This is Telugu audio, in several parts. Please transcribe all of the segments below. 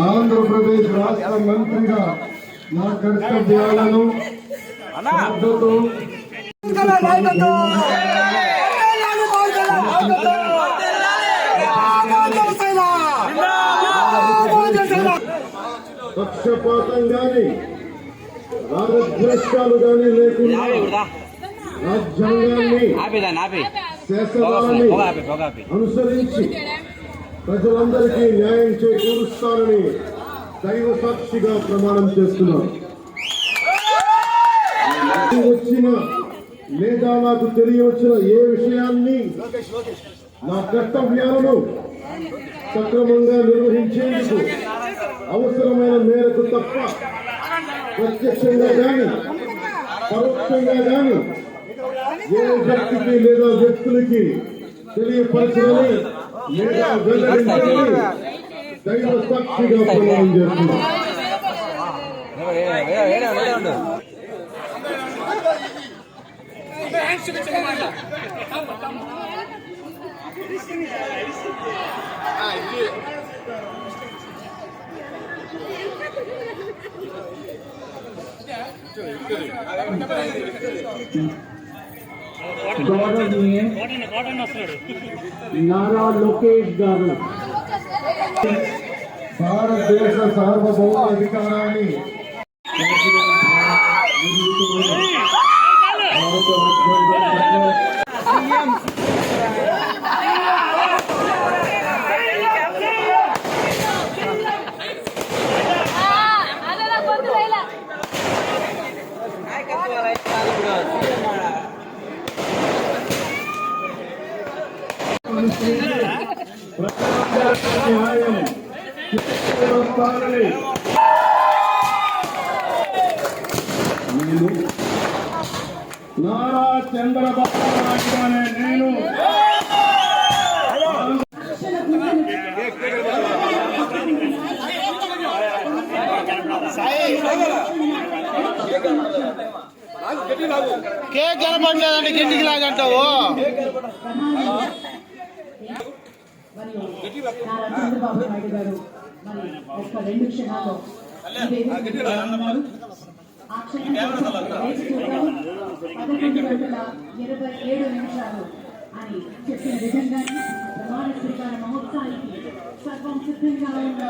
ఆంధ్రప్రదేశ్ రాష్ట్ర మంత్రిగా నా కర్తవ్యాలను పక్షపాతం గాని రాగద్వేషాలు గాని లేకుండా రాజ్యాంగాన్ని శాసనాన్ని అనుసరించి ప్రజలందరికీ న్యాయం చేకూరుస్తానని దైవ సాక్షిగా ప్రమాణం చేస్తున్నాను. వచ్చిన లేదా నాకు తెలియవచ్చిన ఏ విషయాన్ని నా కర్తవ్యాలను సక్రమంగా నిర్వహించేందుకు అవసరమైన మేరకు తప్ప ప్రత్యక్షంగా గాని పరోక్షంగా గాని ఏ వ్యక్తికి లేదా వ్యక్తులకి తెలియపరచాలని లేదా వెల్లడించాలని దైవ సాక్షిగా ప్రమాణం చేస్తున్నాను. నారా లోకేష్ గారు భారతదేశ సార్వభౌమాధికారాన్ని నారా చంద్రబాబు నాయుడు అనే నేను కేక్ కనపడలేదండి కిందికి లాగంటావు. చంద్రబాబు నాయుడు గారు మరి ఒక్క 2 క్షణాల్లో ఆ క్షణం 11:27 అని చెప్పిన విధంగానే ప్రమాణ స్వీకార మహోత్సవానికి సర్వం సిద్ధంగా ఉన్న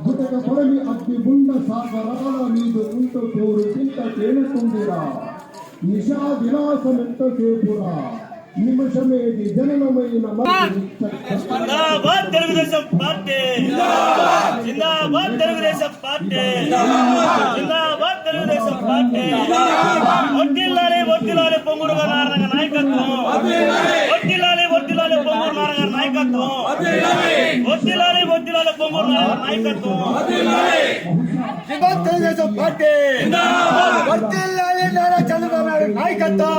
గుటక పొరలి అగ్ని గుండ సాగరాల మీద ఉంటూ తోరు చింత తేలుతుందిరా నిషా విలాసమెంతసేపురా నిమిషమేది జననమైన తెలుగుదేశం పార్టీ జిందాబాద్, తెలుగుదేశం పార్టీ జిందాబాద్, తెలుగుదేశం పార్టీ వడ్డిల్లాలి వడ్డిల్లాలి పొంగుడు నారాయణ నాయకత్వం, వడ్డిల్లాలి వడ్డిల్లాలి పొంగుడు నారాయణ నాయకత్వం, వడ్డిల్లాలి వడ్డిల్లాలి పొంగుడు నాయకత్వం, తెలుగుదేశం పార్టీ వడ్డిల్లాలి నారా చంద్రబాబు నాయుడు నాయకత్వం,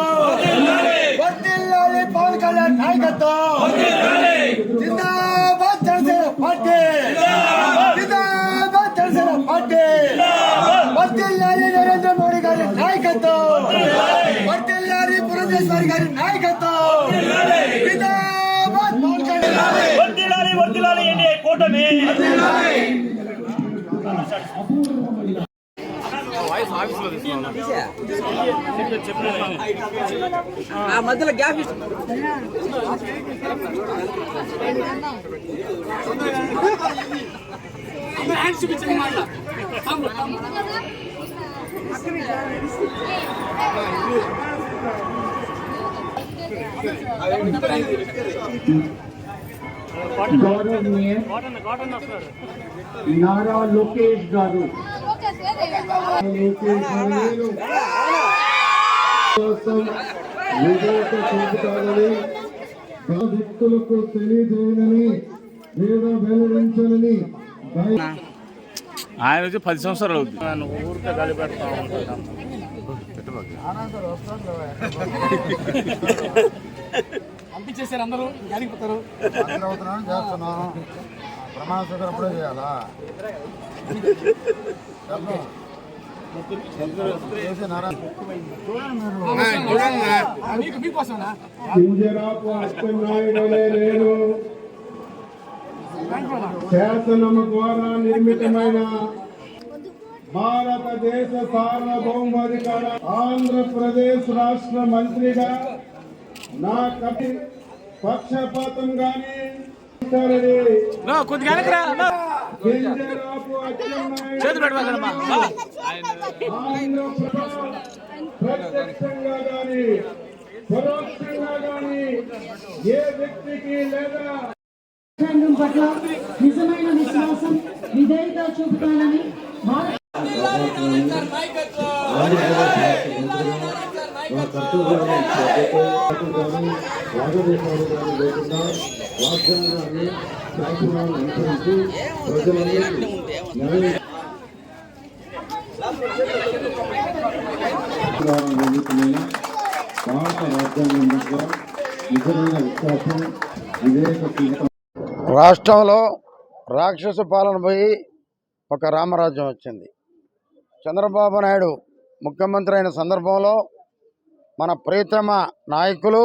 వడ్డిల్లాలి పవన్ కళ్యాణ్ నాయకత్వం, జిందాబాద్ జనసేన పార్టీ, జిందాబాద్ జనసేన పార్టీ, వడ్డిల్లాలి నరేంద్ర మోడీ గారి నాయకత్వం, వడ్డిల్లాలి పురంధేశ్వరి గారి నాయకత్వం, జిందాబాద్ పవన్ కళ్యాణ్, వడ్డిల్లాలి వడ్డిల్లాలి ఎన్డీఏ కూటమి. ఆ మధ్యలో గ్యాప్ నారా లోకేష్ గారు చూపుతానని వ్యక్తులకు తెలియజేయనని లేదా వెల్లడించాలని ఆయన వచ్చి 10 సంవత్సరాలు అవుతుంది. ఊరికే గాలి పెడతా ఉంటాను. పంపించేసారు అందరూ గాలికి పోతారు. చేస్తున్నాను ప్రమాణ స్వీకారం ఎప్పుడే చేయాలా మీకోసమేనా కింజరాపు అచ్చెన్నాయుడనే నేను శాసనము ద్వారా నిర్మితమైన భారతదేశ సార్వభౌమాధికార ఆంధ్రప్రదేశ్ రాష్ట్ర మంత్రిగా నా కవి పక్షపాతం గాని కొద్దిగా వెనక్కి రా. కింజరాపు అచ్చెన్నాయుడు చేతులు పెట్టమా ప్రత్యక్షంగా గాని పరోక్షంగా గాని ఏ వ్యక్తికి లేదా రాజ్యాంగం పట్ల నిజమైన విశ్వాసం విధేయత చూపుతానని భారత రాష్ట్రంలో రాక్షస పాలన పోయి ఒక రామరాజ్యం వచ్చింది. చంద్రబాబు నాయుడు ముఖ్యమంత్రి అయిన సందర్భంలో మన ప్రియతమ నాయకులు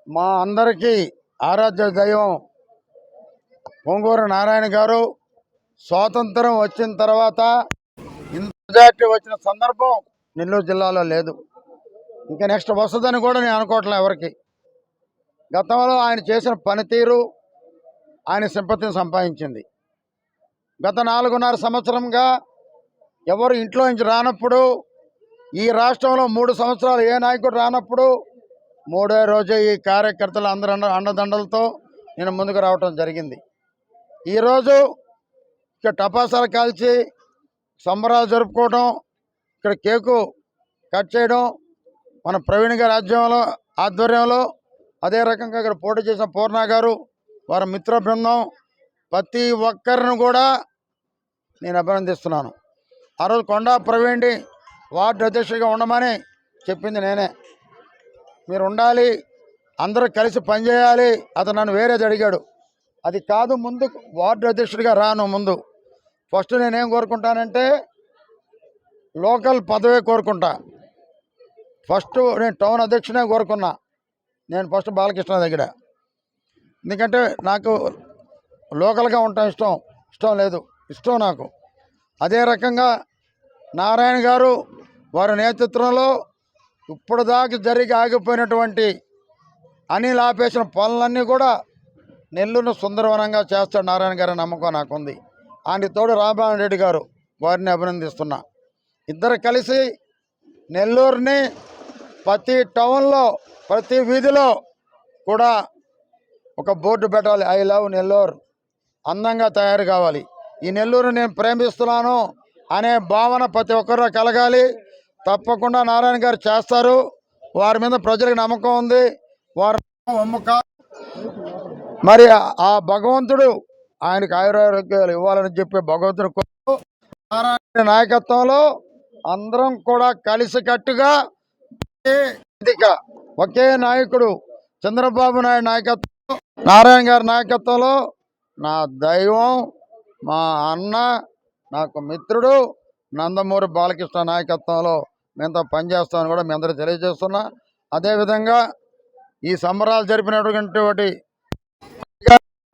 మా అందరికీ ఆరాధ్య దైవం పొంగూరు నారాయణ గారు స్వాతంత్రం వచ్చిన తర్వాత ఇంత మెజార్టీ వచ్చిన సందర్భం నెల్లూరు జిల్లాలో లేదు. ఇంకా నెక్స్ట్ వస్తుందని కూడా నేను అనుకోవట్లే ఎవరికి. గతంలో ఆయన చేసిన పనితీరు ఆయన సింపతిని సంపాదించింది. గత 4.5 సంవత్సరంగా ఎవరు ఇంట్లో నుంచి రానప్పుడు, ఈ రాష్ట్రంలో 3 సంవత్సరాలు ఏ నాయకుడు రానప్పుడు 3వ రోజే ఈ కార్యకర్తలు అందరూ అండదండలతో నేను ముందుకు రావటం జరిగింది. ఈరోజు ఇక్కడ టపాసాలు కాల్చి సంబరాలు జరుపుకోవడం, ఇక్కడ కేకు కట్ చేయడం మన ప్రవీణ్ గారి ఆధ్వర్యంలో, అదే రకంగా ఇక్కడ పోటీ చేసిన పూర్ణ గారు వారి మిత్ర బృందం ప్రతి ఒక్కరిని కూడా నేను అభినందిస్తున్నాను. ఆ రోజు కొండా ప్రవీణ్ వార్డు అధ్యక్షుడిగా ఉండమని చెప్పింది నేనే. మీరు ఉండాలి, అందరూ కలిసి పనిచేయాలి. అతను నన్ను వేరేది అడిగాడు. అది కాదు, ముందు వార్డు అధ్యక్షుడిగా రాను. ముందు ఫస్ట్ నేనేం కోరుకుంటానంటే లోకల్ పదవే కోరుకుంటా. ఫస్ట్ నేను టౌన్ అధ్యక్షుడే కోరుకున్నా. నేను ఫస్ట్ బాలకృష్ణ దగ్గర, ఎందుకంటే నాకు లోకల్గా ఉండటం ఇష్టం లేదు, ఇష్టం నాకు. అదే రకంగా నారాయణ గారు వారి నేతృత్వంలో ఇప్పుడు దాకా జరిగి ఆగిపోయినటువంటి అనిల్ ఆపేసిన పనులన్నీ కూడా నెల్లూరును సుందరవనంగా చేస్తాడు నారాయణ గారి నమ్మకం నాకుంది. ఆయన తోడు రామబాబు రెడ్డి గారు, వారిని అభినందిస్తున్నా. ఇద్దరు కలిసి నెల్లూరుని ప్రతి టౌన్లో ప్రతి వీధిలో కూడా ఒక బోర్డు పెట్టాలి. ఐ లవ్ నెల్లూరు, అందంగా తయారు కావాలి. ఈ నెల్లూరు నేను ప్రేమిస్తున్నాను అనే భావన ప్రతి ఒక్కరు కలగాలి. తప్పకుండా నారాయణ గారు చేస్తారు. వారి మీద ప్రజలకు నమ్మకం ఉంది. వారు మరి ఆ భగవంతుడు ఆయనకు ఆయురారోగ్యాలు ఇవ్వాలని చెప్పి భగవంతుడు నారాయణ నాయకత్వంలో అందరం కూడా కలిసికట్టుగా ఒకే నాయకుడు చంద్రబాబు నాయుడు నాయకత్వం, నారాయణ గారి నాయకత్వంలో నా దైవం, మా అన్న, నాకు మిత్రుడు నందమూరి బాలకృష్ణ నాయకత్వంలో మేంతో పనిచేస్తామని కూడా మీ అందరూ తెలియజేస్తున్నా. అదేవిధంగా ఈ సంబరాలు జరిపినటువంటి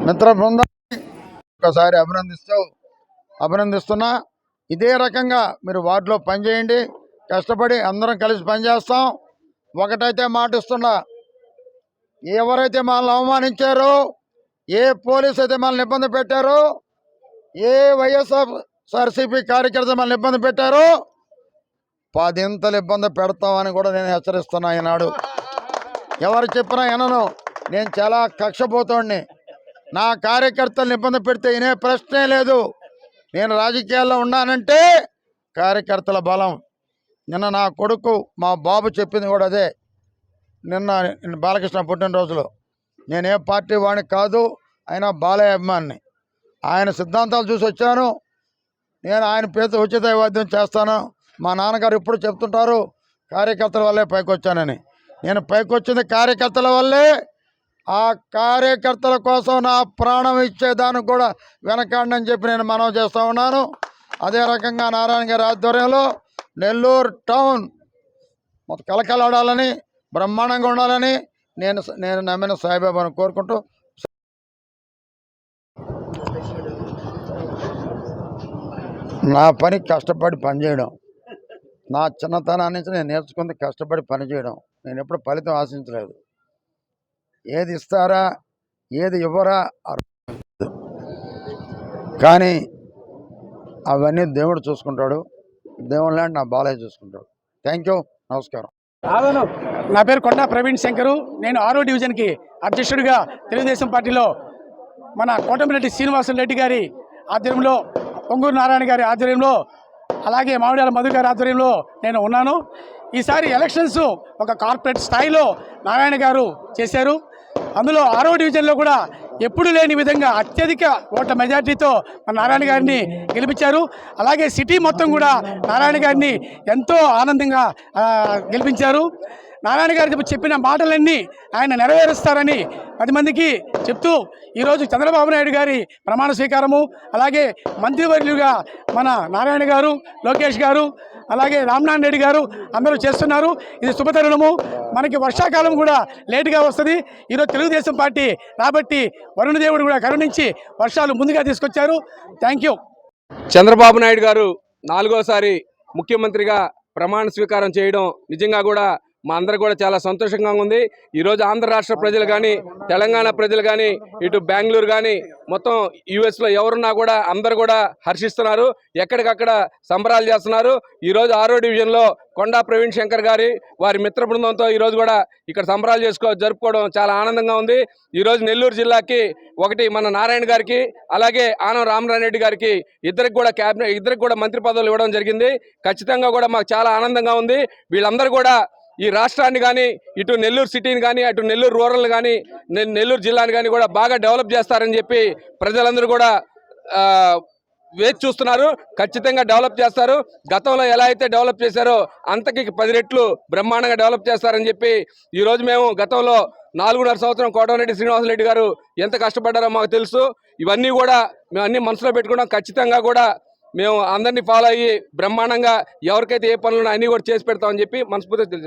మిత్ర బృందాన్ని ఒకసారి అభినందిస్తున్నా. ఇదే రకంగా మీరు వార్డులో పనిచేయండి, కష్టపడి అందరం కలిసి పనిచేస్తాం. ఒకటైతే మాటిస్తున్నా, ఎవరైతే మనల్ని అవమానించారో, ఏ పోలీసు అయితే మనల్ని ఇబ్బంది పెట్టారో, ఏ వైఎస్ఆర్సీపీ కార్యకర్త మనల్ని ఇబ్బంది పెట్టారో 10 ఇబ్బంది పెడతామని కూడా నేను హెచ్చరిస్తున్నా. ఈనాడు ఎవరు చెప్పినా వినను. నేను చాలా కక్షపోతోడిని. నా కార్యకర్తలను ఇబ్బంది పెడితే వినే ప్రశ్నే లేదు. నేను రాజకీయాల్లో ఉన్నానంటే కార్యకర్తల బలం. నిన్న నా కొడుకు మా బాబు చెప్పింది కూడా అదే. నిన్న బాలకృష్ణ పుట్టినరోజులో నేనే పార్టీ వాడిని కాదు, అయినా బాలయ్య అభిమానిని. ఆయన సిద్ధాంతాలు చూసి వచ్చాను. నేను ఆయన పేరుతో ఉచిత వైద్యం చేస్తాను. మా నాన్నగారు ఇప్పుడు చెప్తుంటారు కార్యకర్తల వల్లే పైకి వచ్చానని. నేను పైకి వచ్చింది కార్యకర్తల వల్లే. ఆ కార్యకర్తల కోసం నా ప్రాణం ఇచ్చేదానికి కూడా వెనకాడని చెప్పి నేను మనవి చేస్తూ ఉన్నాను. అదే రకంగా నారాయణ గారి ఆధ్వర్యంలో నెల్లూరు టౌన్ మొత్తం కలకలాడాలని బ్రహ్మాండంగా ఉండాలని నేను నమ్మిన సాయిబాబాను కోరుకుంటూ నా పని కష్టపడి పనిచేయడం, నా చిన్నతనం నుంచి నేను నేర్చుకుంది కష్టపడి పనిచేయడం. నేను ఎప్పుడు ఫలితం ఆశించలేదు. ఏది ఇస్తారా ఏది ఇవ్వరా కానీ అవన్నీ దేవుడు చూసుకుంటాడు. దేవుడు లాంటి నా బాలయ్య చూసుకుంటాడు. థ్యాంక్ యూ, నమస్కారం. నా పేరు కొండా ప్రవీణ్ శంకరు. నేను 6వ డివిజన్కి అధ్యక్షుడిగా తెలుగుదేశం పార్టీలో మన కోటమిరెడ్డి శ్రీనివాసులు రెడ్డి గారి ఆధ్వర్యంలో, పొంగూరు నారాయణ గారి ఆధ్వర్యంలో, అలాగే మామిడాల మధు గారి ఆధ్వర్యంలో నేను ఉన్నాను. ఈసారి ఎలక్షన్స్ ఒక కార్పొరేట్ స్థాయిలో నారాయణ గారు చేశారు. అందులో 6వ డివిజన్లో కూడా ఎప్పుడు లేని విధంగా అత్యధిక ఓట్ల మెజార్టీతో మన నారాయణ గారిని గెలిపించారు. అలాగే సిటీ మొత్తం కూడా నారాయణ గారిని ఎంతో ఆనందంగా గెలిపించారు. నారాయణ గారు చెప్పిన మాటలన్నీ ఆయన నెరవేరుస్తారని 10 మందికి చెప్తూ ఈరోజు చంద్రబాబు నాయుడు గారి ప్రమాణ స్వీకారము, అలాగే మంత్రివర్యులుగా మన నారాయణ గారు, లోకేష్ గారు, అలాగే రామనారాయణ రెడ్డి గారు అందరూ చేస్తున్నారు. ఇది శుభతరుణము. మనకి వర్షాకాలం కూడా లేటుగా వస్తుంది. ఈరోజు తెలుగుదేశం పార్టీ రాబట్టి వరుణదేవుడు కూడా కరుణించి వర్షాలు ముందుగా తీసుకొచ్చారు. Thank you. చంద్రబాబు నాయుడు గారు 4వసారి ముఖ్యమంత్రిగా ప్రమాణ స్వీకారం చేయడం నిజంగా కూడా మా అందరూ కూడా చాలా సంతోషంగా ఉంది. ఈరోజు ఆంధ్ర రాష్ట్ర ప్రజలు కానీ, తెలంగాణ ప్రజలు కానీ, ఇటు బెంగళూరు కానీ, మొత్తం యుఎస్లో ఎవరున్నా కూడా అందరు కూడా హర్షిస్తున్నారు. ఎక్కడికక్కడ సంబరాలు చేస్తున్నారు. ఈరోజు 6వ డివిజన్లో కొండా ప్రవీణ్ శంకర్ గారి వారి మిత్ర బృందంతో ఈరోజు కూడా ఇక్కడ సంబరాలు జరుపుకోవడం చాలా ఆనందంగా ఉంది. ఈరోజు నెల్లూరు జిల్లాకి ఒకటి మన నారాయణ గారికి, అలాగే ఆనం రామనారాయణ రెడ్డి గారికి ఇద్దరికి కూడా మంత్రి పదవులు ఇవ్వడం జరిగింది. ఖచ్చితంగా కూడా మాకు చాలా ఆనందంగా ఉంది. వీళ్ళందరూ కూడా ఈ రాష్ట్రాన్ని కానీ, ఇటు నెల్లూరు సిటీని కానీ, అటు నెల్లూరు రూరల్ కానీ, నెల్లూరు జిల్లాని కానీ కూడా బాగా డెవలప్ చేస్తారని చెప్పి ప్రజలందరూ కూడా వేచి చూస్తున్నారు. ఖచ్చితంగా డెవలప్ చేస్తారు. గతంలో ఎలా అయితే డెవలప్ చేశారో అంతకి 10 రెట్లు బ్రహ్మాండంగా డెవలప్ చేస్తారని చెప్పి ఈరోజు మేము గతంలో 4.5 సంవత్సరం కోటమిరెడ్డి శ్రీనివాసులు రెడ్డి గారు ఎంత కష్టపడ్డారో మాకు తెలుసు. ఇవన్నీ కూడా మేము అన్ని మనసులో పెట్టుకున్నాం. ఖచ్చితంగా కూడా మేము అందరినీ ఫాలో అయ్యి బ్రహ్మాండంగా ఎవరికైతే ఏ పనులు అన్నీ కూడా చేసి పెడతామని చెప్పి మనస్ఫూర్తిగా తెలుసు.